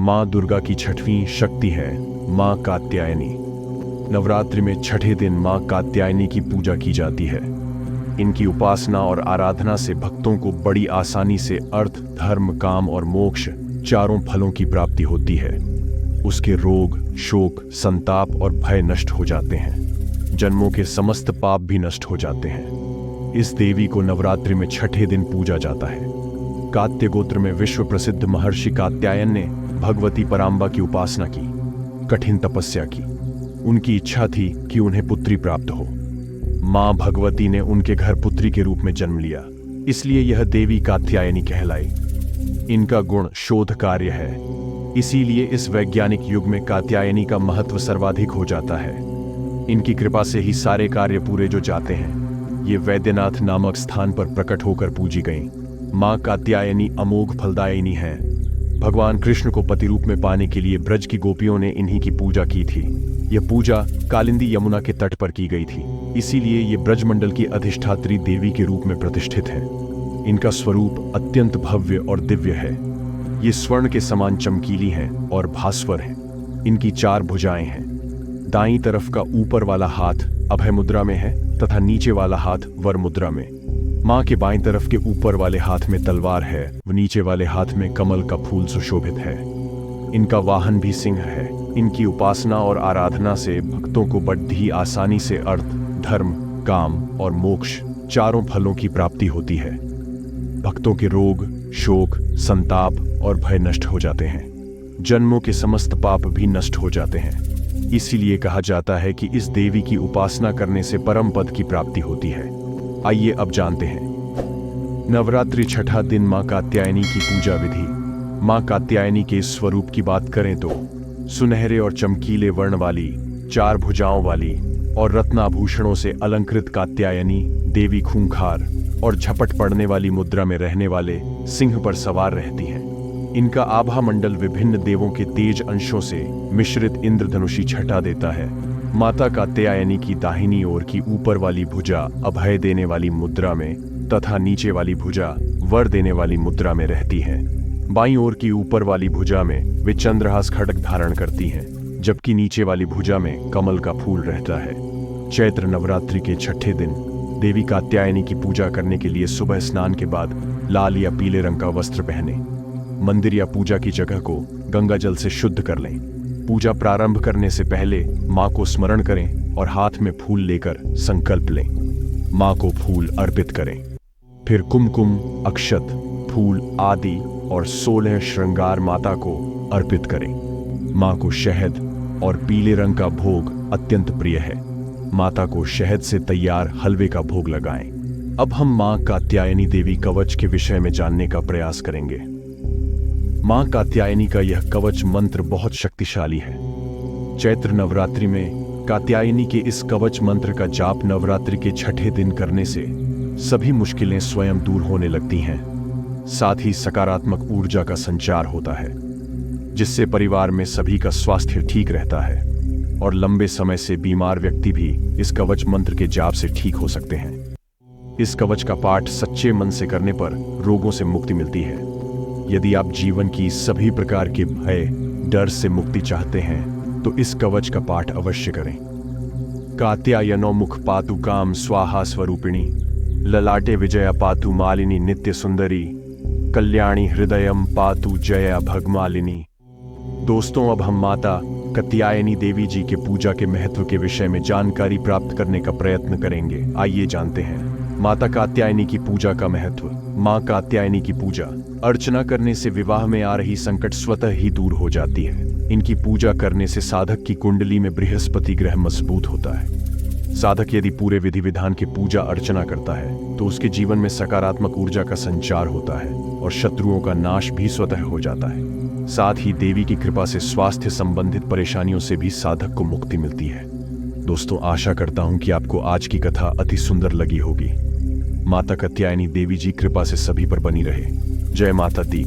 माँ दुर्गा की छठवीं शक्ति है माँ कात्यायनी। नवरात्रि में छठे दिन माँ कात्यायनी की पूजा की जाती है। इनकी उपासना और आराधना से भक्तों को बड़ी आसानी से अर्थ, धर्म, काम और मोक्ष चारों फलों की प्राप्ति होती है। उसके रोग, शोक, संताप और भय नष्ट हो जाते हैं। जन्मों के समस्त पाप भी नष्ट हो जाते हैं। इस देवी को नवरात्रि में छठे दिन पूजा जाता है। कात्य गोत्र में विश्व प्रसिद्ध महर्षि कात्यायन ने भगवती परांबा की उपासना की, कठिन तपस्या की। उनकी इच्छा थी कि उन्हें पुत्री प्राप्त हो। मां भगवती ने उनके घर पुत्री के रूप में जन्म लिया, इसलिए यह देवी कात्यायनी कहलाई। इनका गुण शोध कार्य है, इसीलिए इस वैज्ञानिक युग में कात्यायनी का महत्व सर्वाधिक हो जाता है। इनकी कृपा से ही सारे कार्य पूरे जो जाते हैं। ये वैद्यनाथ नामक स्थान पर प्रकट होकर पूजी गईं। मां कात्यायनी अमोघ फलदायिनी है। भगवान कृष्ण को पति रूप में पाने के लिए ब्रज की गोपियों ने इन्हीं की पूजा की थी। यह पूजा कालिंदी यमुना के तट पर की गई थी, इसीलिए ये ब्रजमंडल की अधिष्ठात्री देवी के रूप में प्रतिष्ठित है। इनका स्वरूप अत्यंत भव्य और दिव्य है। ये स्वर्ण के समान चमकीली हैं और भास्वर हैं। इनकी 4 भुजाएं हैं। दाईं तरफ का ऊपर वाला हाथ अभय मुद्रा में है तथा नीचे वाला हाथ वर मुद्रा में। मां के बाईं तरफ के ऊपर वाले हाथ में तलवार है व नीचे वाले हाथ में कमल का फूल सुशोभित है। इनका वाहन भी सिंह है। इनकी उपासना और आराधना से भक्तों को बड़ी आसानी से अर्थ, धर्म, काम और मोक्ष चारों फलों की प्राप्ति होती है। भक्तों के रोग, शोक, संताप और भय नष्ट हो जाते हैं। जन्मों के समस्त पाप भी नष्ट हो जाते हैं। इसीलिए कहा जाता है कि इस देवी की उपासना करने से परम पद की प्राप्ति होती है। आइए अब जानते हैं नवरात्रि छठा दिन मां कात्यायनी की पूजा विधि। मां कात्यायनी के स्वरूप की बात करें तो सुनहरे और चमकीले वर्ण वाली, 4 भुजाओं वाली और रत्नाभूषणों से अलंकृत कात्यायनी देवी खूंखार और झपट पड़ने वाली मुद्रा में रहने वाले सिंह पर सवार रहती हैं। इनका आभा मंडल विभिन्न देवों के तेज अंशों से मिश्रित इंद्रधनुषी छटा देता है। माता कात्यायनी की दाहिनी ओर की ऊपर वाली भुजा अभय देने वाली मुद्रा में तथा नीचे वाली भुजा वर देने वाली मुद्रा में रहती है। बाईं ओर की ऊपर वाली भुजा में वे चंद्रहास खड्ग धारण करती हैं, जबकि नीचे वाली भुजा में कमल का फूल रहता है। चैत्र नवरात्रि के छठे दिन देवी कात्यायनी की पूजा करने के लिए सुबह स्नान के बाद लाल या पीले रंग का वस्त्र पहने। मंदिर या पूजा की जगह को गंगा जल से शुद्ध कर लें। पूजा प्रारंभ करने से पहले मां को स्मरण करें और हाथ में फूल लेकर संकल्प लें। मां को फूल अर्पित करें। फिर कुमकुम, अक्षत, फूल आदि और 16 श्रृंगार माता को अर्पित करें। मां को शहद और पीले रंग का भोग अत्यंत प्रिय है। माता को शहद से तैयार हलवे का भोग लगाएं। अब हम मां कात्यायनी देवी कवच के विषय में जानने का प्रयास करेंगे। मां कात्यायनी का यह कवच मंत्र बहुत शक्तिशाली है। चैत्र नवरात्रि में कात्यायनी के इस कवच मंत्र का जाप नवरात्रि के छठे दिन करने से सभी मुश्किलें स्वयं दूर होने लगती हैं। साथ ही सकारात्मक ऊर्जा का संचार होता है, जिससे परिवार में सभी का स्वास्थ्य ठीक रहता है और लंबे समय से बीमार व्यक्ति भी इस कवच मंत्र के जाप से ठीक हो सकते हैं। इस कवच का पाठ सच्चे मन से करने पर रोगों से मुक्ति मिलती है। यदि आप जीवन की सभी प्रकार के भय, डर से मुक्ति चाहते हैं तो इस कवच का पाठ अवश्य करें। कात्यायनो मुख पातु काम स्वाहा स्वरूपिणी, ललाटे विजया पातु मालिनी नित्य सुंदरी, कल्याणी हृदयम पातु जया भगमालिनी। दोस्तों, अब हम माता कात्यायनी देवी जी के पूजा के महत्व के विषय में जानकारी प्राप्त करने का प्रयत्न करेंगे। आइए जानते हैं माता कात्यायनी की पूजा का महत्व। मां कात्यायनी की पूजा अर्चना करने से विवाह में आ रही संकट स्वतः ही दूर हो जाती है। इनकी पूजा करने से साधक की कुंडली में बृहस्पति ग्रह मजबूत होता है। साधक यदि पूरे विधि विधान की पूजा अर्चना करता है तो उसके जीवन में सकारात्मक ऊर्जा का संचार होता है और शत्रुओं का नाश भी स्वतः हो जाता है। साथ ही देवी की कृपा से स्वास्थ्य संबंधित परेशानियों से भी साधक को मुक्ति मिलती है। दोस्तों, आशा करता हूं कि आपको आज की कथा अति सुंदर लगी होगी। माता कात्यायनी देवी जी कृपा से सभी पर बनी रहे। जय माता दी।